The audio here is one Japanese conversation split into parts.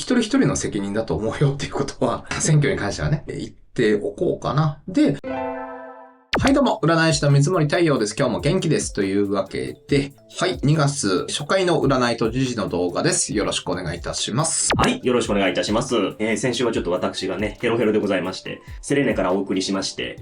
一人一人の責任だと思うよっていうことは、選挙に関してはね、言っておこうかな。で、はいどうも、占い師の水森太陽です。今日も元気です。というわけで、はい、2月初回の占いと時事の動画です。よろしくお願いいたします。はい、よろしくお願いいたします。先週はちょっと私がね、ヘロヘロでございまして、セレネからお送りしまして、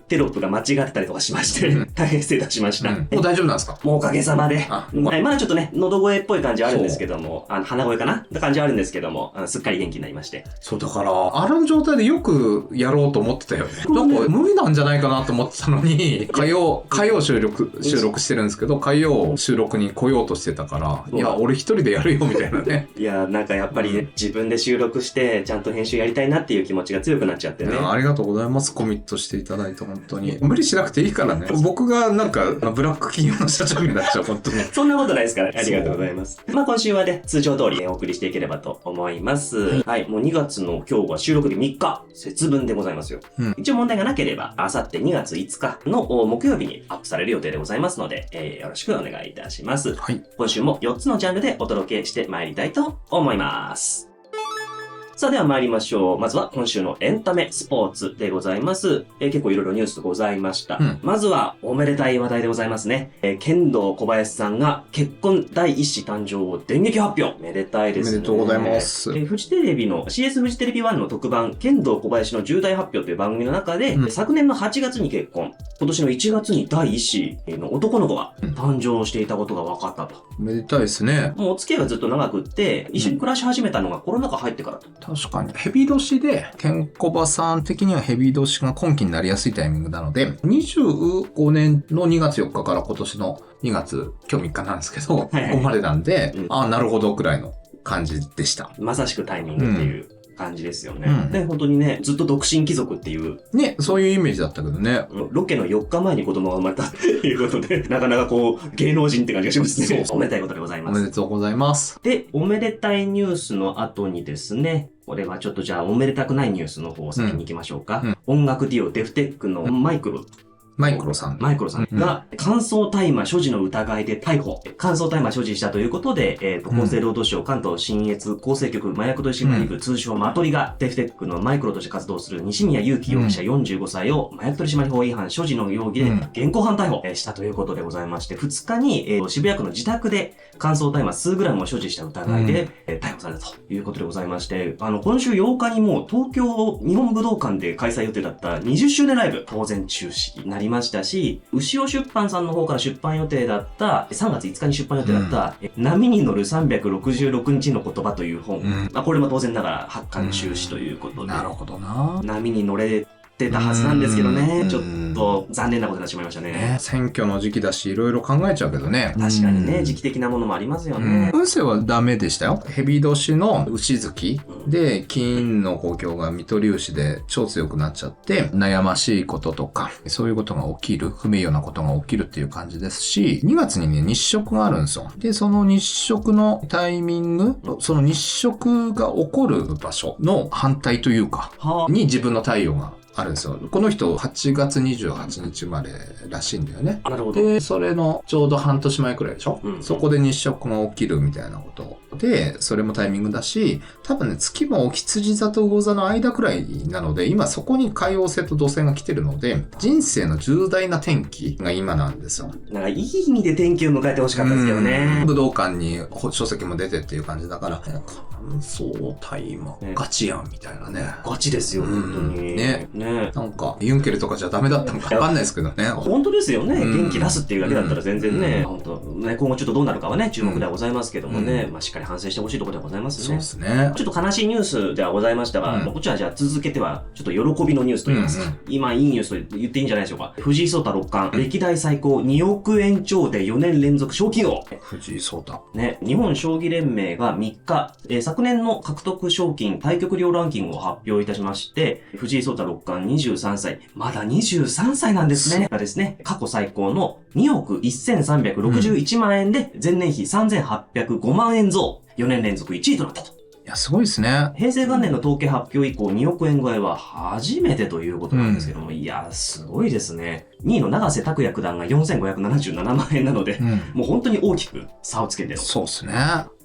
テロップが間違ってたりとかしまして、大変失礼いたしました。もう大丈夫なんですか？もうおかげさまで。はい、まだちょっとね、喉声っぽい感じあるんですけども、鼻声かなって感じあるんですけども、すっかり元気になりまして。そう、だから、あの状態でよくやろうと思ってたよね。なんか無理なんじゃないかなと思ってたのに、火曜収録してるんですけど、火曜収録に来ようとしてたから、いや、俺一人でやるよみたいなね。いや、なんかやっぱりね、自分で収録して、ちゃんと編集やりたいなっていう気持ちが強くなっちゃってね。ありがとうございます。コミットしていただいて、本当に。無理しなくていいからね。僕がなんか、ブラック企業の社長になっちゃう、本当に。そんなことないですから。ありがとうございます。まあ今週はね、通常通りお送りしていければと思います。はい、もう2月の今日は収録日3日、節分でございますよ。一応問題がなければ、あさって2月5日の木曜日にアップされる予定でございますので、よろしくお願いいたします。はい。今週も4つのジャンルでお届けしてまいりたいと思います。さあでは参りましょう。まずは今週のエンタメスポーツでございます。結構いろいろニュースございました。まずはおめでたい話題でございますね。剣道小林さんが結婚第一子誕生を電撃発表。めでたいですね。おめでとうございます。フジテレビの CS フジテレビ1の特番剣道小林の重大発表という番組の中で、昨年の8月に結婚、今年の1月に第一子の男の子が誕生していたことが分かったと。めでたいですね。もうお付き合いがずっと長くって、一緒に暮らし始めたのがコロナ禍入ってからと。確かに。ヘビ年で、ケンコバさん的にはヘビ年が今期になりやすいタイミングなので、25年の2月4日から今年の2月、今日3日なんですけど、ここまでなんで、なるほどくらいの感じでした。まさしくタイミングっていう。感じですよね。で、本当にね、ずっと独身貴族っていう。ね、そういうイメージだったけどね。ロケの4日前に子供が生まれたっていうことで、なかなかこう、芸能人って感じがしますね。そう。おめでたいことでございます。おめでとうございます。で、おめでたいニュースの後にですね、これはちょっとじゃあおめでたくないニュースの方を先に行きましょうか。音楽デュオデフテックのマイクロさんが乾燥大麻所持の疑いで逮捕。乾燥大麻所持したということで、厚生労働省関東信越厚生局麻薬取締部通称マトリがデフテックのマイクロとして活動する西宮裕樹容疑者45歳を麻薬取締法違反所持の容疑で現行犯逮捕したということでございまして、2日に渋谷区の自宅で乾燥大麻数グラムを所持した疑いで逮捕されたということでございまして、今週8日にもう東京日本武道館で開催予定だった20周年ライブ当然中止になりましたし、牛尾出版さんの方から出版予定だった3月5日に出版予定だった、波に乗る366日の言葉という本、これも当然ながら発刊中止ということで、なるほどな。波に乗れてたはずなんですけどね、ちょっと残念なことになってしまいましたね。選挙の時期だし、いろいろ考えちゃうけどね。確かにね、時期的なものもありますよね。運勢はダメでしたよ。ヘビ年の牛月で、金の公共が見取り牛で超強くなっちゃって、悩ましいこととか、そういうことが起きる、不名誉なことが起きるっていう感じですし、2月にね、日食があるんですよ。で、その日食のタイミング、その日食が起こる場所の反対というか、に自分の太陽があるんですよ。この人8月28日生まれらしいんだよね。なるほど。で、それのちょうど半年前くらいでしょ、そこで日食が起きるみたいなことで、それもタイミングだし、多分ね、月も羊座と魚座の間くらいなので、今そこに海王星と土星が来てるので、人生の重大な転機が今なんですよ。なんかいい意味で転機を迎えてほしかったですけどね。武道館に書籍も出てっていう感じだから、乾燥大麻、ガチやんみたいなね。ガチですよ、本当に。ね。なんか、ユンケルとかじゃダメだったのかわかんないですけどね。本当ですよね。元気出すっていうだけだったら全然ね、本当ね、今後ちょっとどうなるかはね、注目ではございますけどもね、まあしっかり反省してほしいところではございますね。そうですね。ちょっと悲しいニュースではございましたが、こっちはじゃあ続けては、ちょっと喜びのニュースと言いますか、今いいニュースと言っていいんじゃないでしょうか。藤井聡太六冠、歴代最高2億円超で4年連続賞金王。藤井聡太。ね、日本将棋連盟が3日、昨年の獲得賞金対局料ランキングを発表いたしまして、藤井聡太六冠23歳、まだ23歳なんですね。がですね、過去最高の2億1361万円で前年比3805万円増、4年連続1位となったと。いや、すごいですね。平成元年の統計発表以降2億円超えは初めてということなんですけども、いや、すごいですね。2位の永瀬拓也九段が4577万円なので、もう本当に大きく差をつけてる。そうですね。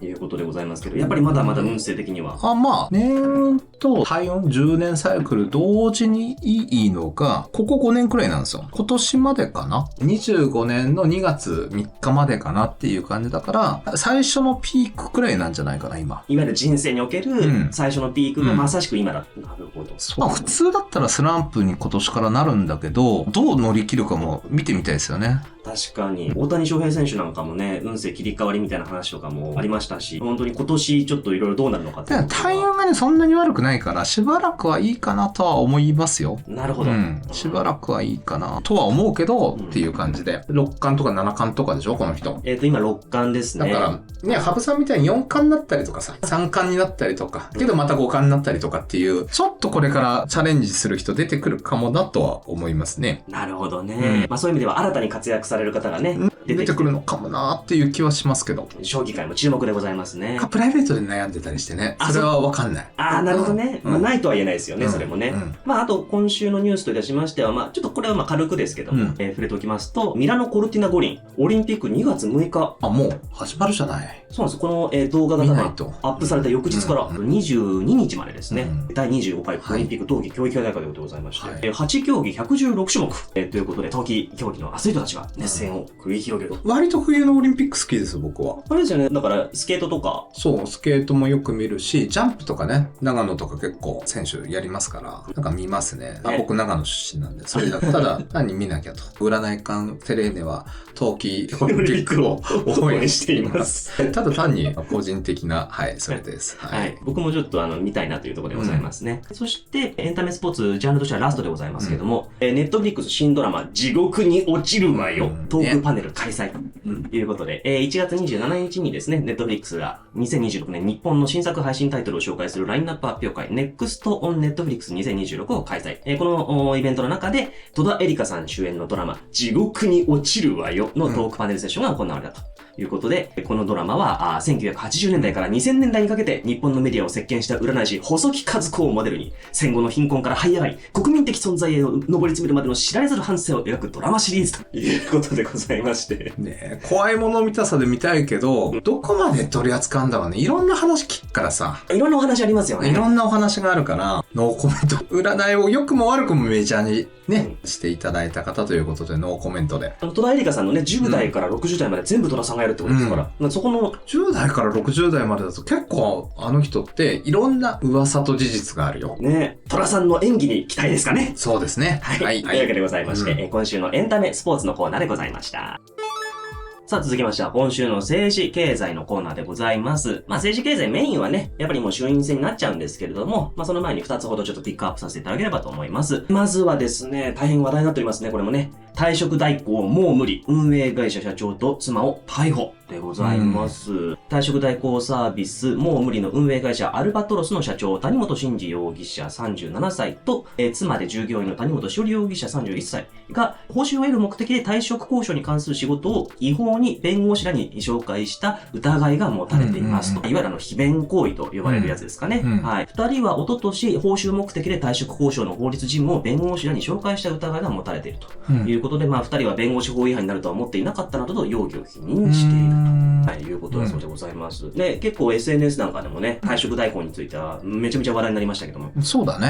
いうことでございますけど、やっぱりまだまだ運勢的には。まあ、年と体温10年サイクル同時にいいのが、ここ5年くらいなんですよ。今年までかな ?25 年の2月3日までかなっていう感じだから、最初のピークくらいなんじゃないかな、今。いわゆる人生における最初のピークがまさしく今だ。なるほど。まあ、普通だったらスランプに今年からなるんだけど、どう乗り切るかも見てみたいですよね。確かに。大谷翔平選手なんかもね、運勢切り替わりみたいな話とかもありましたし、本当に今年ちょっといろいろどうなるのかっていう。体温がね、そんなに悪くないから、しばらくはいいかなとは思いますよ。なるほど。しばらくはいいかなとは思うけど、っていう感じで。6冠とか7冠とかでしょ、この人。今6冠ですね。だから、ね、羽生さんみたいに4冠になったりとかさ、3冠になったりとか、けどまた5冠になったりとかっていう、ちょっとこれからチャレンジする人出てくるかもなとは思いますね。なるほどね。まあそういう意味では新たに活躍される方がね、出てくるのかもなっていう気はしますけど。将棋界も注目でございますね。プライベートで悩んでたりしてね。それはわかんない。なるほどね。まあないとは言えないですよね、それもね。まああと今週のニュースといたしましては、まあちょっとこれはまあ軽くですけども、触れておきますと、ミラノ・コルティナ五輪、オリンピック2月6日。もう始まるじゃない。そうなんです。この動画がアップされた翌日から22日までですね、第25回オリンピック冬季競技大会ということでございまして、8競技116種目、ということで、冬季競技のアスリートたちが熱戦を繰り広げると。割と冬のオリンピック好きです、僕は。あれですよね。だから、スケートとか。そう、スケートもよく見るし、ジャンプとかね、長野とか結構選手やりますから、なんか見ますね。僕長野出身なんで、それだ。ただ、単に見なきゃと。占い館セレーネは、冬季オリンピックを応援しています。ただ単に個人的な、それです。はい。僕もちょっと見たいなというところでございますね。そして、エンタメスポーツ、ジャンルとしてはラストでございますけども、ネットフリックス新ドラマ、地獄に落ちるわよ、トークパネル開催ということで、1月27日にですね、ネットフリックスが2026年日本の新作配信タイトルを紹介するラインナップ発表会、NEXT on Netflix 2026を開催。このイベントの中で、戸田恵梨香さん主演のドラマ、地獄に落ちるわよのトークパネルセッションが行われたと。いうことで、このドラマは1980年代から2000年代にかけて日本のメディアを席巻した占い師細木数子をモデルに戦後の貧困から這い上がり国民的存在へ上り詰めるまでの知られざる半生を描くドラマシリーズということでございましてね、怖いもの見たさで見たいけど、どこまで取り扱うんだろうね。いろんな話聞くからさ、いろんなお話ありますよね。いろんなお話があるからノーコメント。占いを良くも悪くもメジャーにね、していただいた方ということでノーコメントで。戸田恵梨香さんのね、10代から60代まで全部戸田さんがやるってことですから、そこの10代から60代までだと結構あの人っていろんな噂と事実があるよ。ね、戸田さんの演技に期待ですかね。そうですね。はい。というわけでございまして、今週のエンタメスポーツのコーナーでございました。さあ続きましては今週の政治経済のコーナーでございます。政治経済メインはね、やっぱりもう衆院選になっちゃうんですけれども、その前に2つほどちょっとピックアップさせていただければと思います。まずはですね、大変話題になっておりますね、これもね。退職代行もう無理。運営会社社長と妻を逮捕でございます。退職代行サービスもう無理の運営会社アルバトロスの社長谷本慎二容疑者37歳と、妻で従業員の谷本しおり容疑者31歳が報酬を得る目的で退職交渉に関する仕事を違法に弁護士らに紹介した疑いが持たれていますと。いわゆる非弁行為と呼ばれるやつですかね。はい。二人は一昨年報酬目的で退職交渉の法律事務を弁護士らに紹介した疑いが持たれているということで、二人は弁護士法違反になるとは思っていなかったなどと容疑を否認していると。はい、いうことだそうでございます。で、結構 SNS なんかでもね、退職代行についてはめちゃめちゃ話題になりましたけども。そうだね。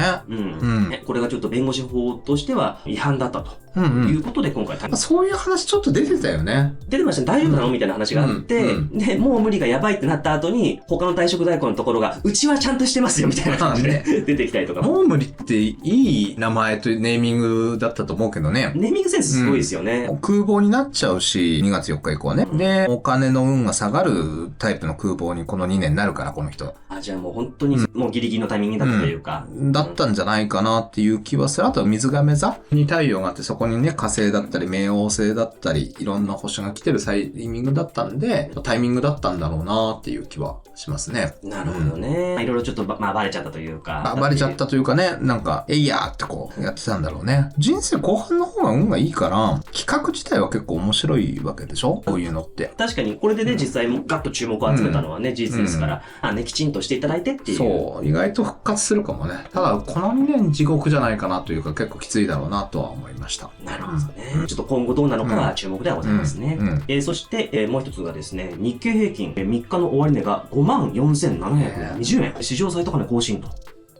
これがちょっと弁護士法としては違反だったということで今回そういう話ちょっと出てたよね。出てましたね。大丈夫なのみたいな話があって、で、もう無理がやばいってなった後に、他の退職代行のところが、うちはちゃんとしてますよみたいな感じで出てきたりとか。もう無理っていい名前とネーミングだったと思うけどね。ネーミングセンスすごいですよね。空母になっちゃうし、2月4日以降ね。で、お金の運が下がるタイプの空母にこの2年になるから、この人。じゃあもう本当に、もうギリギリのタイミングだったというか。だったんじゃないかなっていう気はする。あとは水亀座に太陽があって、そこにね、火星だったり、冥王星だったり、いろんな星が来てるタイミングだったんで、タイミングだったんだろうなっていう気はしますね。なるほどね。いろいろちょっとバレちゃったというか。バレちゃったというかね、なんか、えいやーってこうやってたんだろうね。人生後半の方が運がいいから、企画自体は結構面白いわけでしょ、こういうのって。確かに、これでね、実際ガッと注目を集めたのはね、事実ですから、きちんとししていただいてっていう。そう、意外と復活するかもね。ただ、この2年地獄じゃないかなというか、結構きついだろうなとは思いました。なるほどね。ちょっと今後どうなのかは注目ではございますね。そして、もう一つがですね、日経平均、3日の終値が54,720円。史上最高値更新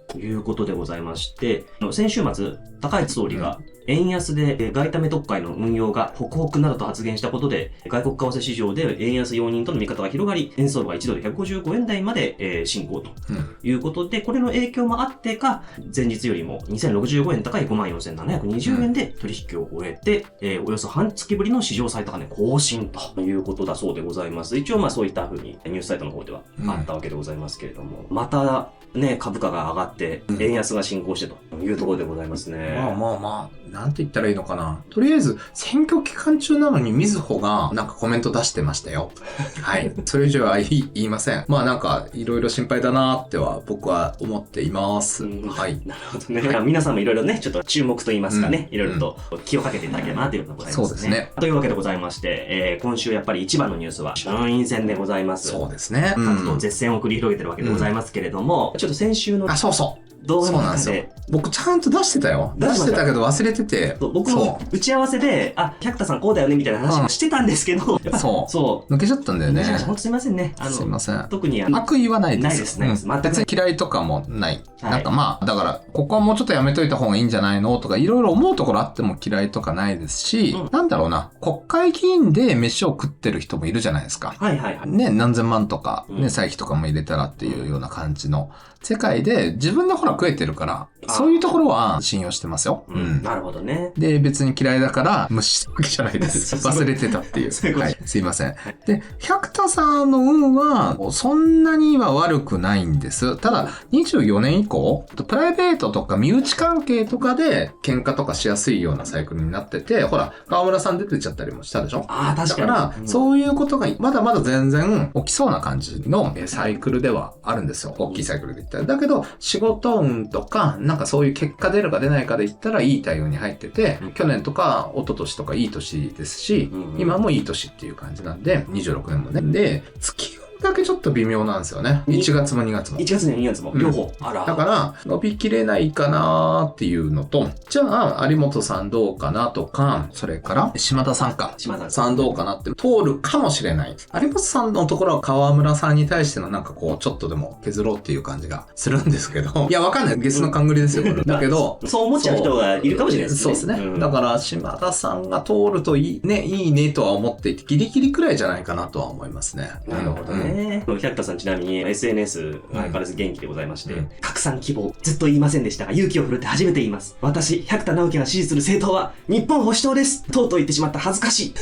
ということでございまして、先週末、高市総理が、円安で外為特会の運用がホクホクなどと発言したことで、外国為替市場で円安容認との見方が広がり、円相場が1ドル155円台まで進行ということで、これの影響もあってか、前日よりも2065円高い 54,720 円で取引を終えて、およそ半月ぶりの史上最高値更新ということだそうでございます。一応そういった風にニュースサイトの方ではあったわけでございますけれども、またね、株価が上がって、円安が進行してというところでございますね。まあ、なんて言ったらいいのかな。とりあえず、選挙期間中なのにみずほがなんかコメント出してましたよ。はい。それ以上は言いません。なんか、いろいろ心配だなっては僕は思っています。はい。なるほどね。皆さんもいろいろね、ちょっと注目と言いますかね、いろいろと気をかけていただければなということでございますね。そうですね。というわけでございまして、今週やっぱり一番のニュースは衆院選でございます。そうですね。各党絶戦を繰り広げてるわけでございますけれども、ちょっと先週の動画の中で、僕ちゃんと出してたよ。出してたけど忘れてて。僕も打ち合わせで、百田さんこうだよねみたいな話をしてたんですけど、そう。抜けちゃったんだよね。本当すいませんね。すいません。特に悪意はないです。ないです。別に嫌いとかもない。なんかだから、ここはもうちょっとやめといた方がいいんじゃないのとか、いろいろ思うところあっても嫌いとかないですし、なんだろうな、国会議員で飯を食ってる人もいるじゃないですか。ね、何千万とか、ね、歳費とかも入れたらっていうような感じの世界で、自分でほら食えてるから、そういうところは信用してますよ。なるほどね。で、別に嫌いだから無視したわけじゃないです。忘れてたっていう。はい。すいません。で、百田さんの運は、そんなには悪くないんです。ただ、24年以降、プライベートとか身内関係とかで喧嘩とかしやすいようなサイクルになってて、ほら、川村さん出てちゃったりもしたでしょ？確かに。だから、そういうことがまだまだ全然起きそうな感じのサイクルではあるんですよ。大きいサイクルで言ったら。だけど、仕事運とか、なんかそういう結果出るか出ないかで言ったらいい対応に入ってて、去年とか一昨年とかいい年ですし、今もいい年っていう感じなんで、26年もね。で、月だけちょっと微妙なんですよね。1月も2月も。1月も2月も。両方。だから、伸びきれないかなっていうのと、じゃあ、有本さんどうかなとか、それから、島田さんか。島田さんどうかなって通るかもしれない。有本さんのところは川村さんに対してのなんかこう、ちょっとでも削ろうっていう感じがするんですけど。いや、わかんない。ゲスの勘繰りですよ。だけど、そう思っちゃう人がいるかもしれないですね。そうですね。だから、島田さんが通るといいねとは思っていて、ギリギリくらいじゃないかなとは思いますね。なるほどね。百田さんちなみに SNS 相変わらず元気でございまして、拡散希望ずっと言いませんでしたが勇気を振るって初めて言います。私、百田直樹が支持する政党は日本保守党です。とうとう言ってしまった。恥ずかしい。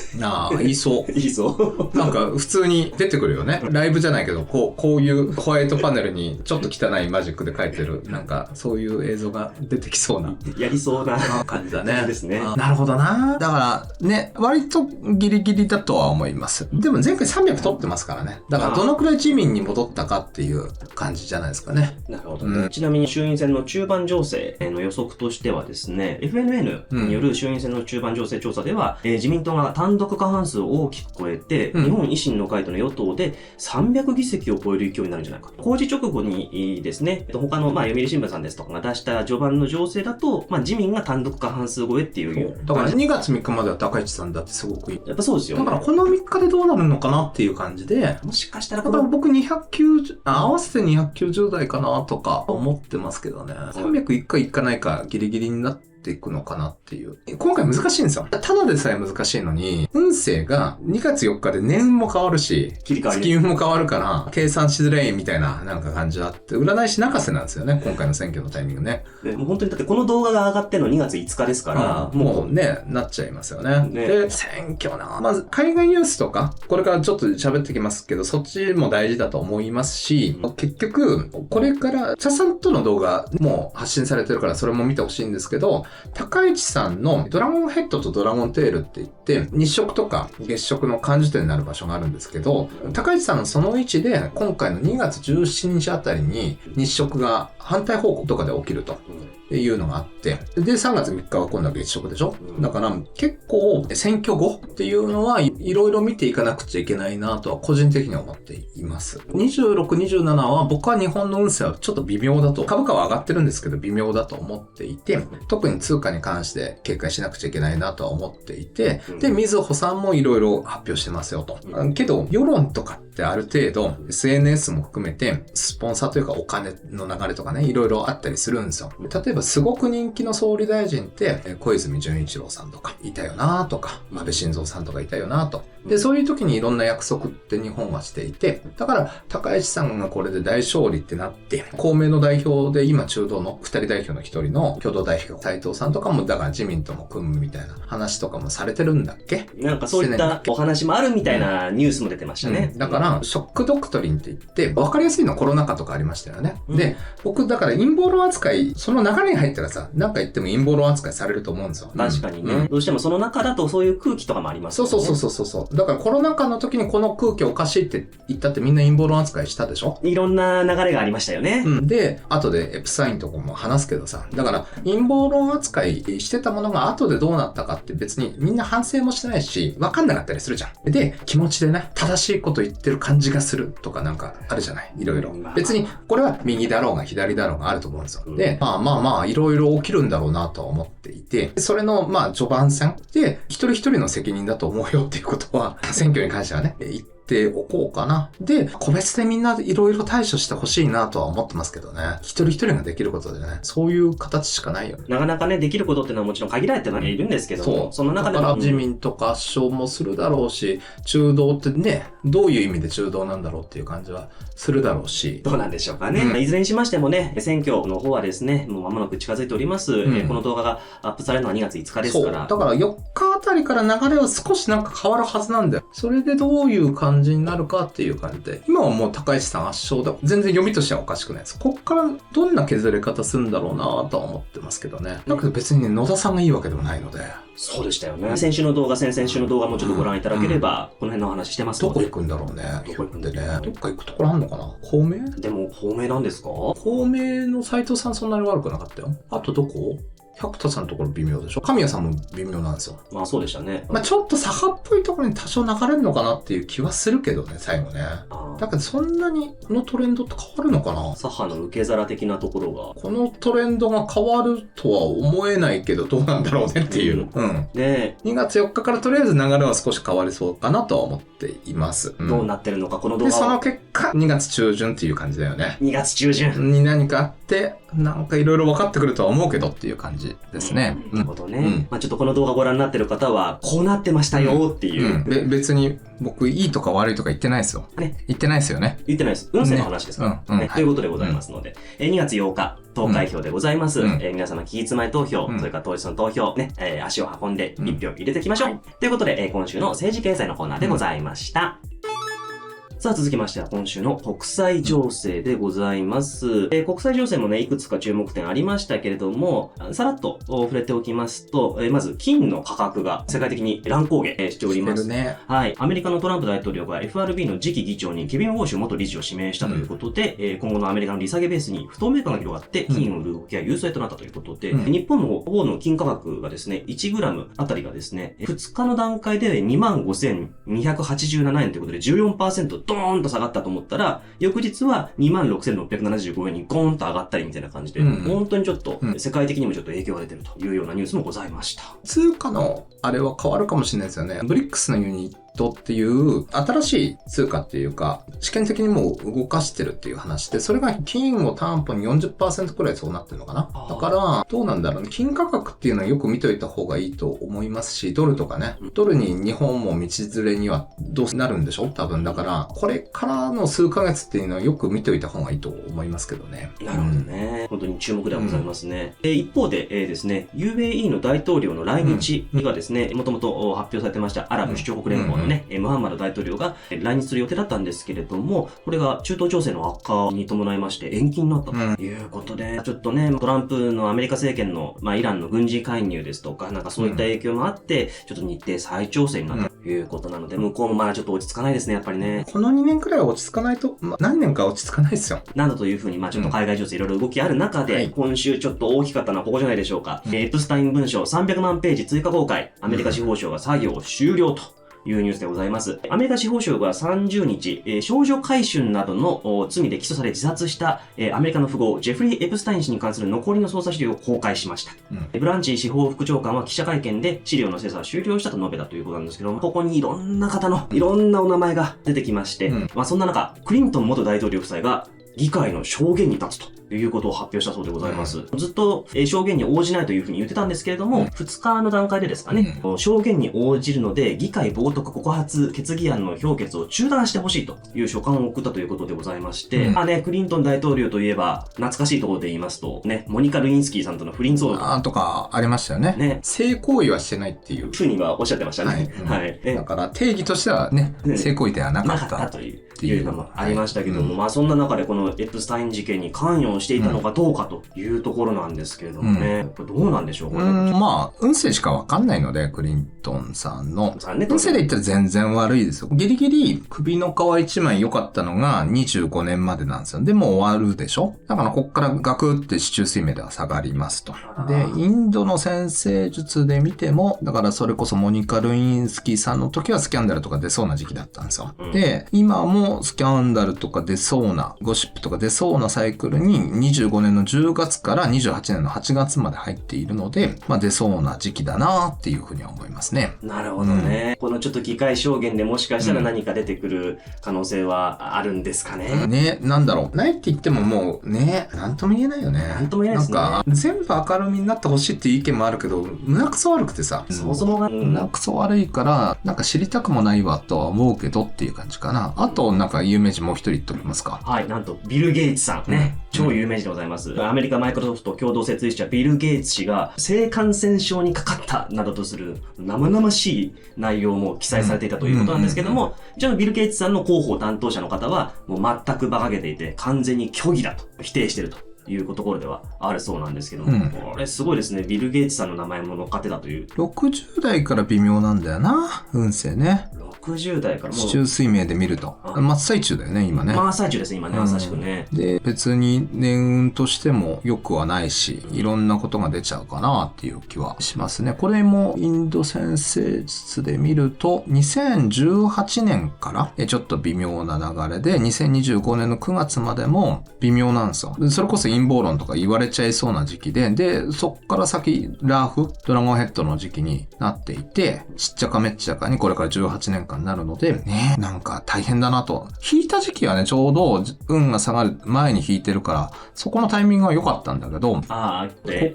言いそう。言いそう。なんか普通に出てくるよね。ライブじゃないけど、こういうホワイトパネルにちょっと汚いマジックで書いてる、なんかそういう映像が出てきそうな。やりそうな感じだね。ですね。なるほどな。だからね、割とギリギリだとは思います。でも前回300取ってますからね。だからどのくらい自民に戻ったかっていう感じじゃないですかね。なるほどね。ちなみに衆院選の中盤情勢の予測としてはですね、FNN による衆院選の中盤情勢調査では、自民党が単独過半数を大きく超えて、日本維新の会との与党で300議席を超える勢いになるんじゃないか。公示直後にですね、他の読売新聞さんですとかが出した序盤の情勢だと、自民が単独過半数超えっていう。だから2月3日までは高市さんだってすごくいい。やっぱそうですよね。だからこの3日でどうなるのかなっていう感じで、もしかしたら僕合わせて290台かなとか思ってますけどね。300いくかいかないかギリギリになっていくのかなっていう。今回難しいんですよ。ただでさえ難しいのに、運勢が2月4日で年運も変わるし、月運も変わるから、計算しづらいみたいななんか感じがあって、占い師泣かせなんですよね。今回の選挙のタイミングね。もう本当にだってこの動画が上がっての2月5日ですから、もうね、なっちゃいますよね。で、選挙な。まず海外ニュースとか、これからちょっと喋ってきますけど、そっちも大事だと思いますし、結局、これから、茶さんとの動画も発信されてるから、それも見てほしいんですけど、高市さんのドラゴンヘッドとドラゴンテールって言って、日食とか月食の感受点になる場所があるんですけど、高市さんのその位置で、今回の2月17日あたりに日食が反対方向とかで起きると。っていうのがあって、で、3月3日は今度は月食でしょ。だから結構選挙後っていうのはいろいろ見ていかなくちゃいけないなとは個人的には思っています。26、27は僕は日本の運勢はちょっと微妙だと、株価は上がってるんですけど微妙だと思っていて、特に通貨に関して警戒しなくちゃいけないなとは思っていて、で、みずほさんもいろいろ発表してますよと。けど、世論とかってある程度 SNS も含めてスポンサーというかお金の流れとかね、いろいろあったりするんですよ。例えばすごく人気の総理大臣って小泉純一郎さんとかいたよなとか、安倍晋三さんとかいたよなと。で、そういう時にいろんな約束って日本はしていて、だから高市さんがこれで大勝利ってなって、公明の代表で今中道の二人代表の一人の共同代表斉藤さんとかもだから自民とも組むみたいな話とかもされてるんだっけ？なんかそういったお話もあるみたいなニュースも出てましたね。だからショックドクトリンって言って分かりやすいのはコロナ禍とかありましたよね。で、僕だから陰謀論扱い、その流れに入ったらさ、なんか言っても陰謀論扱いされると思うんですよ。確かにね。どうしてもその中だとそういう空気とかもありますよね。そう。だからコロナ禍の時にこの空気おかしいって言ったってみんな陰謀論扱いしたでしょ？いろんな流れがありましたよね。で、後でエプサインとかも話すけどさ、だから陰謀論扱いしてたものが後でどうなったかって別にみんな反省もしてないし、分かんなかったりするじゃん。で、気持ちでね、正しいこと言ってる感じがするとかなんかあるじゃない？いろいろ。別にこれは右だろうが左だろうがあると思うんですよ。で、まあ、いろいろ起きるんだろうなとは思っていて、それの序盤戦で一人一人の責任だと思うよっていうことは、選挙に関してはね、言っておこうかな。で、個別でみんないろいろ対処してほしいなとは思ってますけどね。一人一人ができることでね、そういう形しかないよね。なかなかね、できることっていうのはもちろん限られてはいるんですけども、その中でも。だから自民とか圧勝もするだろうし、中道ってね、どういう意味で中道なんだろうっていう感じはするだろうし。どうなんでしょうかね。いずれにしましてもね、選挙の方はですね、もう間もなく近づいております。この動画がアップされるのは2月5日ですから。だから4日あたりから流れは少しなんか変わるはずなんだよ。それでどういう感じになるかっていう感じで、今はもう高市さん圧勝だ。全然読みとしてはおかしくないです。こっからどんな削れ方するんだろうなとは思ってますけどね。だけど別にね、野田さんがいいわけでもないので。そうでしたよね。先週の動画、先々週の動画もちょっとご覧いただければ、この辺のお話してますので。どこ行くんだろうね。どこ行くんでね。どっか行くところあんのかな？公明？でも公明なんですか？公明の斉藤さんそんなに悪くなかったよ。あとどこ？百田さんのところ微妙でしょ。神谷さんも微妙なんですよ。まあそうでしたね。ちょっと左派っぽいところに多少流れるのかなっていう気はするけどね、最後ね。だけどそんなにこのトレンドって変わるのかな？左派の受け皿的なところが。このトレンドが変わるとは思えないけどどうなんだろうねっていう。で、2月4日からとりあえず流れは少し変わりそうかなとは思っています。どうなってるのか、この動画は。で、その結果、2月中旬っていう感じだよね。2月中旬に何かあって、なんかいろいろ分かってくるとは思うけどっていう感じですね。なるほどね。ちょっとこの動画ご覧になってる方は、こうなってましたよっていう。別に僕、いいとか悪いとか言ってないですよ。言ってないですよね。言ってないです。運勢の話ですから。ということでございますので、2月8日、投開票でございます。皆様、期日前投票、それから当日の投票、ね、足を運んで1票入れていきましょう。ということで、今週の政治経済のコーナーでございました。さあ続きましては今週の国際情勢でございます。国際情勢もね、いくつか注目点ありましたけれども、さらっと触れておきますと、まず金の価格が世界的に乱高下しております。はい。アメリカのトランプ大統領が FRB の次期議長にケビン・ウォーシュ元理事を指名したということで、今後のアメリカの利下げベースに不透明感が広がって金を売る動きが優勢となったということで、日本の方の金価格がですね、1グラムあたりがですね、2日の段階で 25,287 円ということで 14% ドーンと下がったと思ったら、翌日は 26,675 円にゴーンと上がったりみたいな感じで、本当にちょっと世界的にもちょっと影響が出てるというようなニュースもございました。通貨のあれは変わるかもしれないですよね。ブリックスのユニットっていう新しい通貨っていうか、試験的にもう動かしてるっていう話で、それが金を担保に 40% くらいそうなってるのかな。だから、どうなんだろうね。金価格っていうのはよく見といた方がいいと思いますし、ドルとかね。ドルに日本も道連れにはどうなるんでしょう多分。だから、これからの数ヶ月っていうのはよく見といた方がいいと思いますけどね。なるほどね。本当に注目ではございますね。一方で、ですね、UAE の大統領の来日がですね、もともと発表されてましたアラブ首長国連邦のね、ムハンマド大統領が来日する予定だったんですけれども、これが中東情勢の悪化に伴いまして延期になったということで、ちょっとね、トランプのアメリカ政権の、イランの軍事介入ですとか、なんかそういった影響もあって、ちょっと日程再調整になった。いうことなので、向こうもまだちょっと落ち着かないですね、やっぱりね。この2年くらいは落ち着かないと、何年か落ち着かないですよ。などというふうに、ちょっと海外情勢いろいろ動きある中で、今週ちょっと大きかったのはここじゃないでしょうか。エプスタイン文書300万ページ追加公開、アメリカ司法省が作業終了と。いうニュースでございます。アメリカ司法省が30日、少女買春などの罪で起訴され自殺した、アメリカの富豪、ジェフリー・エプスタイン氏に関する残りの捜査資料を公開しました。ブランチ司法副長官は記者会見で資料の精査は終了したと述べたということなんですけども、ここにいろんな方のいろんなお名前が出てきまして、そんな中、クリントン元大統領夫妻が議会の証言に立つということを発表したそうでございます。ずっと証言に応じないというふうに言ってたんですけれども、2日の段階でですかね、証言に応じるので、議会冒涜告発決議案の評決を中断してほしいという書簡を送ったということでございまして、クリントン大統領といえば、懐かしいところで言いますと、モニカ・ルインスキーさんとの不倫騒動。とかありましたよね。性行為はしてないっていう。ふうにはおっしゃってましたね。だから定義としてはね、性行為ではなかったというのもありましたけども、そんな中でこのエプスタイン事件に関与していたのかどうかというところなんですけれどもね、これどうなんでしょうかね。運勢しかわかんないので、クリントンさんの。運勢で言ったら全然悪いですよ。ギリギリ首の皮一枚良かったのが25年までなんですよ。でも終わるでしょ。だからこっからガクって四柱推命では下がりますと。で、インドの占星術で見ても、だからそれこそモニカ・ルインスキーさんの時はスキャンダルとか出そうな時期だったんですよ。で、今もスキャンダルとか出そうな、ゴシップとか出そうなサイクルに25年の10月から28年の8月まで入っているので、出そうな時期だなっていうふうには思いますね。なるほどね。このちょっと議会証言でもしかしたら何か出てくる可能性はあるんですかね。なんだろう。ないって言ってももうね、なんとも言えないよね。なんとも言えないですね。なんか、全部明るみになってほしいっていう意見もあるけど、胸くそ悪くてさ。そもそもが。胸くそ悪いから、なんか知りたくもないわとは思うけどっていう感じかな。あと、なんか有名人もう一人言っておきますか。はい、なんと、ビル・ゲイツさんね。超有名人でございます。アメリカマイクロソフト共同設立者ビル・ゲイツ氏が性感染症にかかったなどとする生々しい内容も記載されていたということなんですけども、一応ビル・ゲイツさんの広報担当者の方はもう全く馬鹿げていて完全に虚偽だと否定しているというところではあるそうなんですけども、これすごいですね。ビル・ゲイツさんの名前も乗っかってたという。60代から微妙なんだよな、運勢ね。60代からもう。四柱推命で見ると。真っ最中だよね、今ね。真っ最中ですね、今ね、まさしくね。で、別に年運としても良くはないし、いろんなことが出ちゃうかなっていう気はしますね。これもインド占星術で見ると、2018年からちょっと微妙な流れで、2025年の9月までも微妙なんですよ。それこそ陰謀論とか言われちゃいそうな時期で、そっから先、ラーフ、ドラゴンヘッドの時期になっていて、ちっちゃかめっちゃかにこれから18年間になるので、ね、なんか大変だなと。引いた時期はね、ちょうど運が下がる前に引いてるから、そこのタイミングは良かったんだけど、こ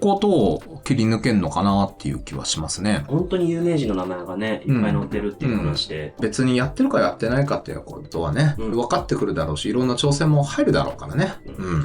ことを切り抜けんのかなっていう気はしますね。本当に有名人の名前がね、いっぱい載ってるっていう話で。別にやってるかやってないかっていうことはね、分かってくるだろうし、いろんな挑戦も入るだろうからね。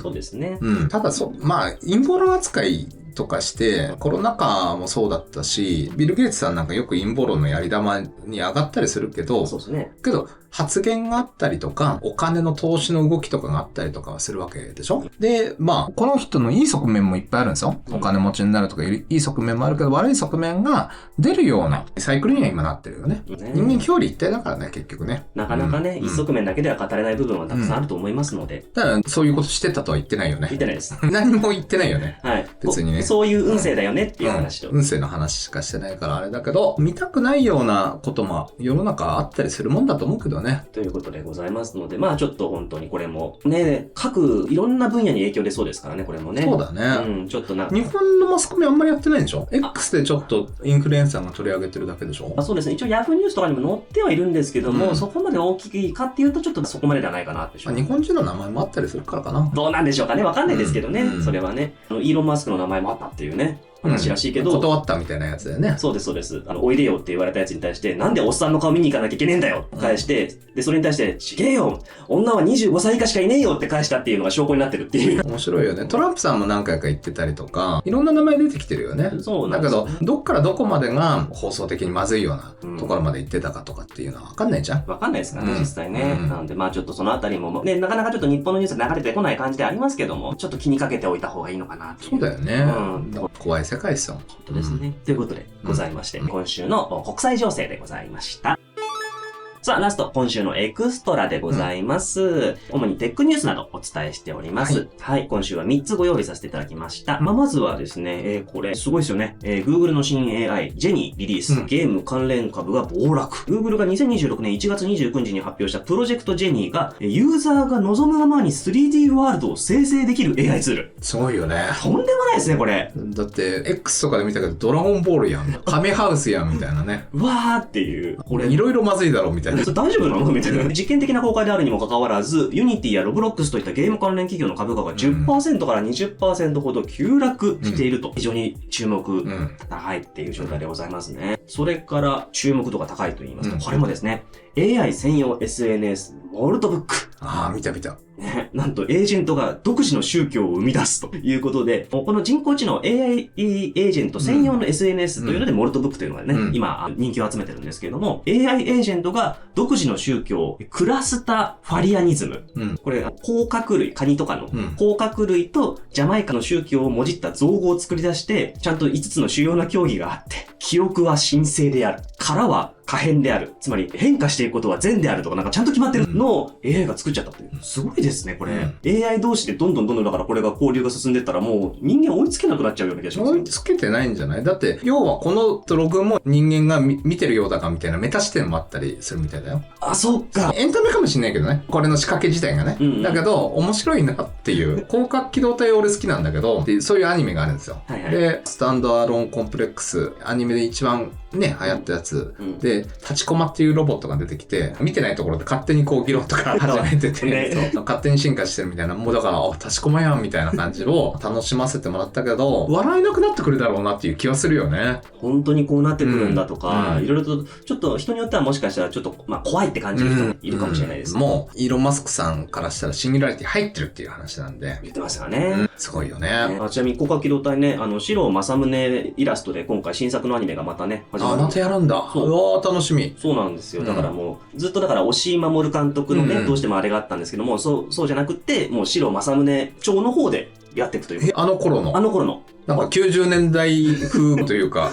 そうですね。ただ陰謀論扱いとかして、コロナ禍もそうだったし、ビル・ゲイツさんなんかよく陰謀論のやり玉に上がったりするけど、そうですね。けど、発言があったりとか、お金の投資の動きとかがあったりとかはするわけでしょ。で、この人のいい側面もいっぱいあるんですよ。お金持ちになるとかいい側面もあるけど、悪い側面が出るようなサイクルには今なってるよね。人間表裏一体だからね、結局ね。なかなかね、一側面だけでは語れない部分はたくさんあると思いますので。だからそういうことしてたとは言ってないよね。言ってないです。何も言ってないよね。はい。別にね。そういう運勢だよねっていう話と。運勢の話しかしてないからあれだけど、見たくないようなことも世の中あったりするもんだと思うけどね。ということでございますので、ちょっと本当にこれもね、いろんな分野に影響出そうですからね、これもね。そうだね。ちょっと日本のマスコミあんまりやってないんでしょ？ X でちょっとインフルエンサーが取り上げてるだけでしょ？そうですね。一応 Yahoo ニュースとかにも載ってはいるんですけども、そこまで大きいかっていうとちょっとそこまでではないかなって。日本人の名前もあったりするからかな。どうなんでしょうかね。わかんないですけどね。それはね。イーロン・マスクの名前もあったっていうね。話らしいけど、断ったみたいなやつだよね。そうです、そうです。おいでよって言われたやつに対して、なんでおっさんの顔見に行かなきゃいけねえんだよって返して、で、それに対して、ちげえよ女は25歳以下しかいねえよって返したっていうのが証拠になってるっていう。面白いよね。トランプさんも何回か言ってたりとか、いろんな名前出てきてるよね。そうなんです、ね。だけど、どっからどこまでが放送的にまずいようなところまで言ってたかとかっていうのは分かんないじゃん。分かんないですからね、実際ね。なので、ちょっとそのあたりも、ね、なかなかちょっと日本のニュース流れてこない感じでありますけども、ちょっと気にかけておいた方がいいのかなっていう。そうだよね。怖い世界ですよ。ですね。ということでございまして、今週の国際情勢でございました。さあ、ラスト、今週のエクストラでございます。主にテックニュースなどお伝えしております。はい。今週は3つご用意させていただきました。まずはですね、これ、すごいですよね。Google の新 AI、ジェニーリリース、ゲーム関連株が暴落。Google が2026年1月29日に発表したプロジェクトジェニーが、ユーザーが望むままに 3D ワールドを生成できる AI ツール。すごいよね。とんでもないですね、これ。だって、X とかで見たけど、ドラゴンボールやん。カメハウスやん、みたいなね。うわーっていう。これ、いろいろまずいだろ、みたいな。大丈夫なのみたいな。実験的な公開であるにもかかわらず、ユニティやロブロックスといったゲーム関連企業の株価が 10% から 20% ほど急落していると、非常に注目高いっていう状態でございますね。それから注目度が高いと言いますと、これもですね、AI 専用 SNS、モルトブック。ああ、見た。ね、なんとエージェントが独自の宗教を生み出すということで、この人工知能 AI エージェント専用の SNS というので、モルトブックというのがね、今人気を集めてるんですけれども、AI エージェントが独自の宗教、クラスタファリアニズム。これ、甲殻類、カニとかの甲殻類とジャマイカの宗教をもじった造語を作り出して、ちゃんと5つの主要な教義があって、記憶は神聖である。殻は可変である。つまり変化していくことは善であるとかなんかちゃんと決まってるのを AI が作っちゃったっていう。すごいですね、これ。AI 同士でどんどんだからこれが交流が進んでったらもう人間追いつけなくなっちゃうような気がします。追いつけてないんじゃない？だって、要はこのログも人間が見てるようだかみたいなメタ視点もあったりするみたいだよ。あ、そっか。エンタメかもしれないけどね。これの仕掛け自体がね。だけど、面白いなっていう。広角機動隊俺好きなんだけど、そういうアニメがあるんですよ。で、スタンドアローンコンプレックス、アニメで一番ね、流行ったやつ。で、立ちコマっていうロボットが出てきて、見てないところで勝手にこう議論とか始めてて、勝手に進化してるみたいな、もうだから、立ちコマやんみたいな感じを楽しませてもらったけど、笑えなくなってくるだろうなっていう気はするよね。本当にこうなってくるんだとか、いろいろと、ちょっと人によってはもしかしたらちょっと、怖いって感じる人もいるかもしれないですね。もう、イーロン・マスクさんからしたらシンギュラリティ入ってるっていう話なんで。言ってますよね。すごいよね。ちなみに、広角機動隊ね、白正宗イラストで今回新作のアニメがまたね、始まる。またやるんだ。うわー楽しみ。そうなんですよ。だからもう、ずっとだから、押井守監督のね、どうしてもあれがあったんですけども、そうじゃなくて、もう白正宗町の方でやっていくという。あの頃のなんか90年代風というか。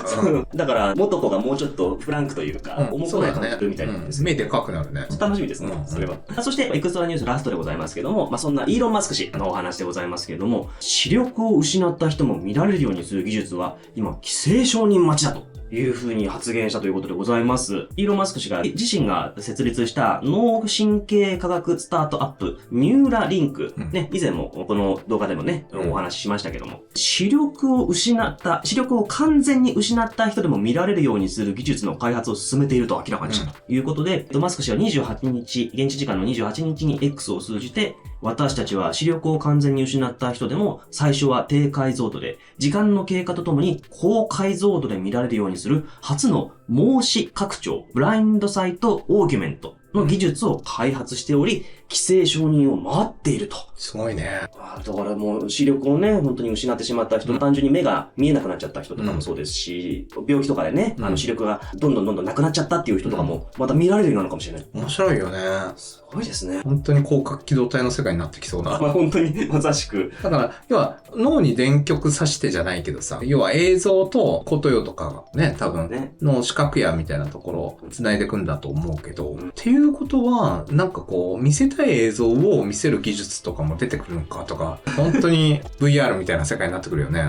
だから、元子がもうちょっとフランクというか、重くない感じみたいなんです。目でかくなるね。楽しみですね、それは。そして、エクストラニュースラストでございますけども、そんなイーロン・マスク氏のお話でございますけれども、視力を失った人も見られるようにする技術は、今、規制承認待ちだと。いう風に発言したということでございます。イーロン・マスク氏が自身が設立した脳神経科学スタートアップ、ニューラリンク。ね、以前もこの動画でもね、お話ししましたけども、視力を完全に失った人でも見られるようにする技術の開発を進めていると明らかにしたということで、マスク氏は28日、現地時間の28日に X を通じて、私たちは視力を完全に失った人でも最初は低解像度で、時間の経過とともに高解像度で見られるようにする初の盲視拡張、ブラインドサイトオーギュメントの技術を開発しており、規制承認を待っていると。すごいね。だからもう視力をね、本当に失ってしまった人、単純に目が見えなくなっちゃった人とかもそうですし、病気とかでね、視力がどんどんなくなっちゃったっていう人とかも、また見られるようになるかもしれない。面白いよね。すごいですね。本当に広角機動隊の世界になってきそうな。本当にまさしく。だから、要は脳に電極さしてじゃないけどさ、要は映像とことよとかがね、多分、の視覚野みたいなところを繋いでいくんだと思うけど、っていうことは、なんかこう、見せたい映像を見せる技術とかも出てくるのかとか、本当に VR みたいな世界になってくるよね。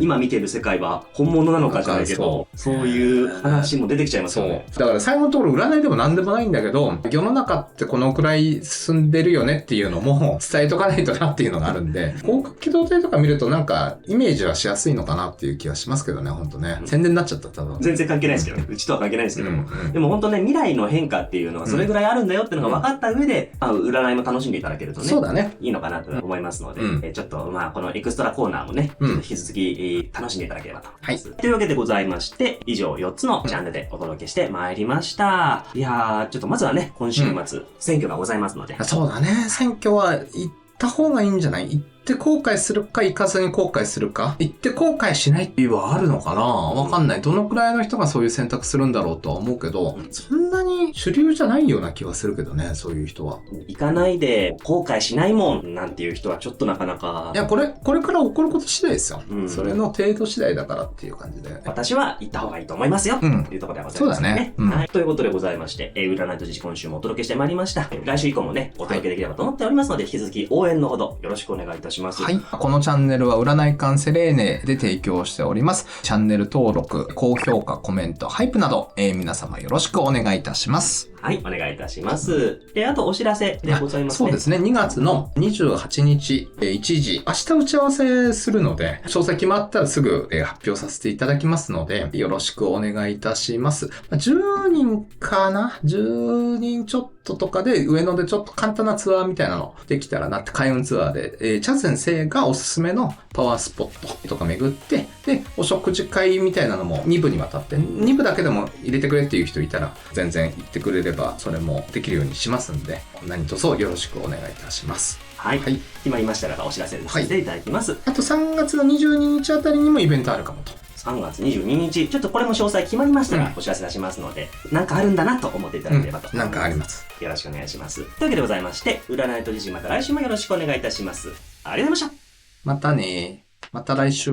今見てる世界は本物なのかじゃないけど、そういう話も出てきちゃいますよね。だから最後のところ占いでも何でもないんだけど、世の中ってこのくらい進んでるよねっていうのも伝えとかないとなっていうのがあるんで、広角機動隊とか見るとなんかイメージはしやすいのかなっていう気はしますけどね、本当ね。宣伝になっちゃった多分。全然関係ないですけどね。うちとは関係ないですけども。でも本当ね、未来の変化っていうのはそれぐらいあるんだよっていうのが分かった上で、占いも楽しんでいただけるとね。そうだね。いいのかなと思いますので、ちょっとこのエクストラコーナーもね、引き続き楽しんでいただければと思います。というわけでございまして、以上4つのジャンルでお届けしてまいりました。いやー、ちょっとまずはね、今週末、選挙がございますので。そうだね。選挙は行った方がいいんじゃない？行っって後悔するか、行かずに後悔するか。行って後悔しないっていうのはあるのかな？わかんない。どのくらいの人がそういう選択するんだろうとは思うけど、そんなに主流じゃないような気はするけどね、そういう人は。行かないで後悔しないもんなんていう人はちょっとなかなか。いや、これから起こること次第ですよ。それの程度次第だからっていう感じで。私は行った方がいいと思いますよ。というところでございますね。はい。ということでございまして、占いと時事今週もお届けしてまいりました。来週以降もね、お届けできればと思っておりますので、引き続き応援のほどよろしくお願いいたします。はい。このチャンネルは占いカンセレーネで提供しております。チャンネル登録、高評価、コメント、ハイプなど、皆様よろしくお願いいたします。はい、お願いいたします。あとお知らせでございますね。そうですね。2月の28日、1時、明日打ち合わせするので、詳細決まったらすぐ発表させていただきますので、よろしくお願いいたします。10人かな ?10 人ちょっととかで、上野でちょっと簡単なツアーみたいなのできたらなって、開運ツアーで、チャン先生がおすすめのパワースポットとか巡って、で、お食事会みたいなのも2部にわたって、2部だけでも入れてくれっていう人いたら、全然言ってくれれば、それもできるようにしますんで、何卒よろしくお願いいたします。はい。決まりましたらお知らせさせていただきます。あと3月の22日あたりにもイベントあるかもと。3月22日、ちょっとこれも詳細決まりましたらお知らせ出しますので、なんかあるんだなと思っていただければと。なんかあります。よろしくお願いします。というわけでございまして、占いと時事また来週もよろしくお願いいたします。ありがとうございました。またね。また来週。